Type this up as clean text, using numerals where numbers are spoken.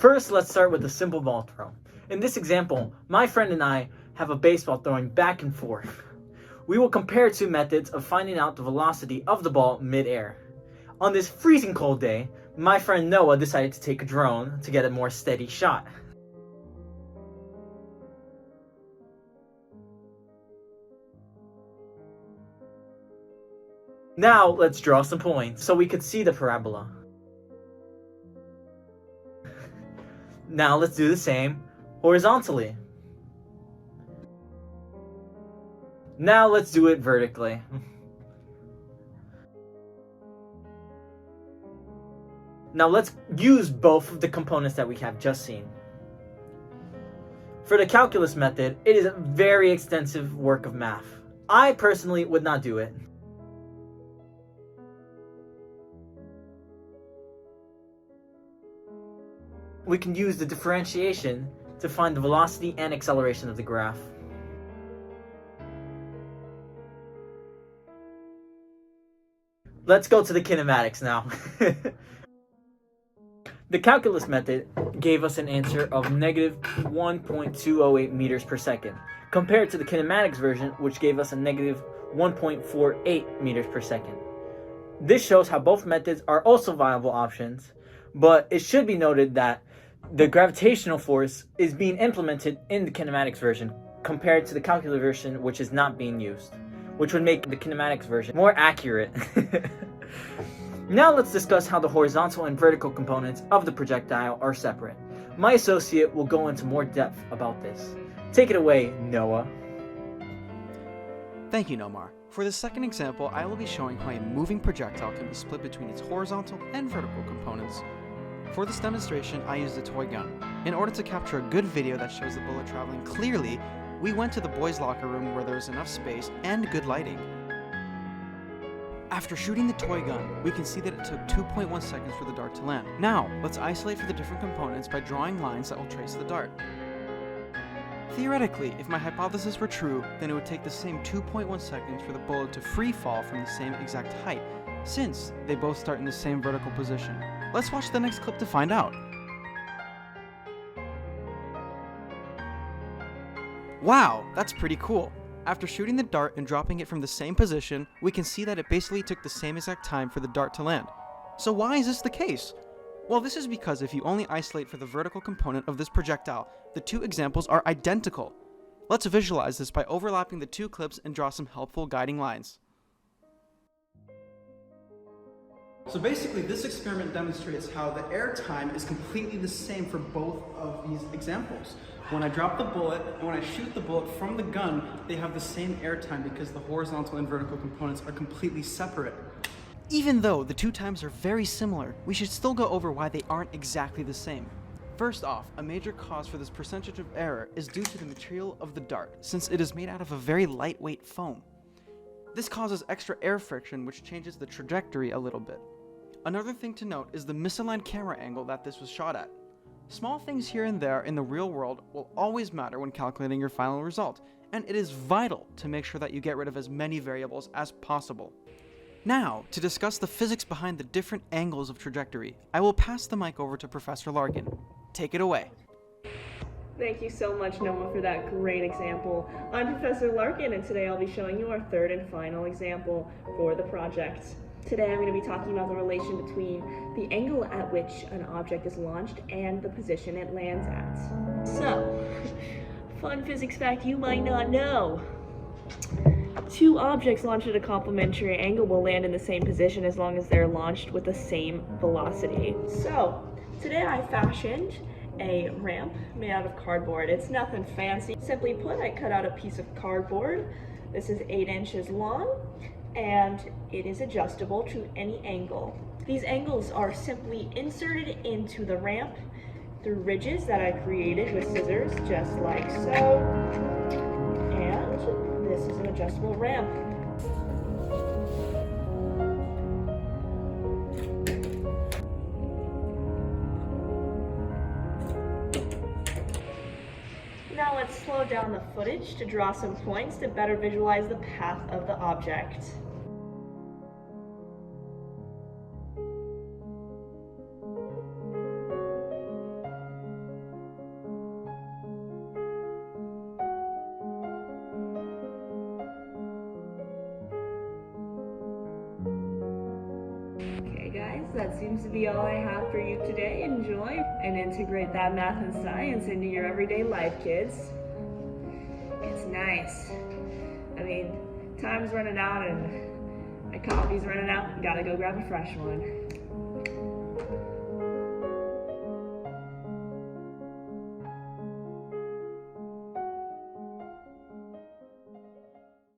First, let's start with a simple ball throw. In this example, my friend and I have a baseball throwing back and forth. We will compare two methods of finding out the velocity of the ball mid-air. On this freezing cold day, my friend Noah decided to take a drone to get a more steady shot. Now let's draw some points so we could see the parabola. Now let's do the same horizontally. Now let's do it vertically. Now let's use both of the components that we have just seen. For the calculus method, it is a very extensive work of math. I personally would not do it. We can use the differentiation to find the velocity and acceleration of the graph. Let's go to the kinematics now. The calculus method gave us an answer of negative 1.208 meters per second, compared to the kinematics version, which gave us a negative 1.48 meters per second. This shows how both methods are also viable options, but it should be noted that the gravitational force is being implemented in the kinematics version compared to the calculus version, which is not being used, which would make the kinematics version more accurate. Now let's discuss how the horizontal and vertical components of the projectile are separate. My associate will go into more depth about this. Take it away, Noah. Thank you, Nomar. For the second example, I will be showing how a moving projectile can be split between its horizontal and vertical components. For this demonstration, I used a toy gun. In order to capture a good video that shows the bullet traveling clearly, we went to the boys' locker room where there was enough space and good lighting. After shooting the toy gun, we can see that it took 2.1 seconds for the dart to land. Now, let's isolate for the different components by drawing lines that will trace the dart. Theoretically, if my hypothesis were true, then it would take the same 2.1 seconds for the bullet to free fall from the same exact height, since they both start in the same vertical position. Let's watch the next clip to find out. Wow, that's pretty cool. After shooting the dart and dropping it from the same position, we can see that it basically took the same exact time for the dart to land. So why is this the case? Well, this is because if you only isolate for the vertical component of this projectile, the two examples are identical. Let's visualize this by overlapping the two clips and draw some helpful guiding lines. So basically, this experiment demonstrates how the air time is completely the same for both of these examples. When I drop the bullet and when I shoot the bullet from the gun, they have the same air time because the horizontal and vertical components are completely separate. Even though the two times are very similar, we should still go over why they aren't exactly the same. First off, a major cause for this percentage of error is due to the material of the dart, since it is made out of a very lightweight foam. This causes extra air friction, which changes the trajectory a little bit. Another thing to note is the misaligned camera angle that this was shot at. Small things here and there in the real world will always matter when calculating your final result, and it is vital to make sure that you get rid of as many variables as possible. Now, to discuss the physics behind the different angles of trajectory, I will pass the mic over to Professor Larkin. Take it away. Thank you so much, Noah, for that great example. I'm Professor Larkin, and today I'll be showing you our third and final example for the project. Today I'm going to be talking about the relation between the angle at which an object is launched and the position it lands at. So, fun physics fact you might not know. Two objects launched at a complementary angle will land in the same position as long as they're launched with the same velocity. So, today I fashioned a ramp made out of cardboard. It's nothing fancy. Simply put, I cut out a piece of cardboard. This is 8 inches long, and it is adjustable to any angle. These angles are simply inserted into the ramp through ridges that I created with scissors, just like so. And this is an adjustable ramp. Now let's slow down the footage to draw some points to better visualize the path of the object. that seems to be all I have for you today. Enjoy and integrate that math and science into your everyday life, kids. It's nice. I mean, time's running out and my coffee's running out. Gotta go grab a fresh one.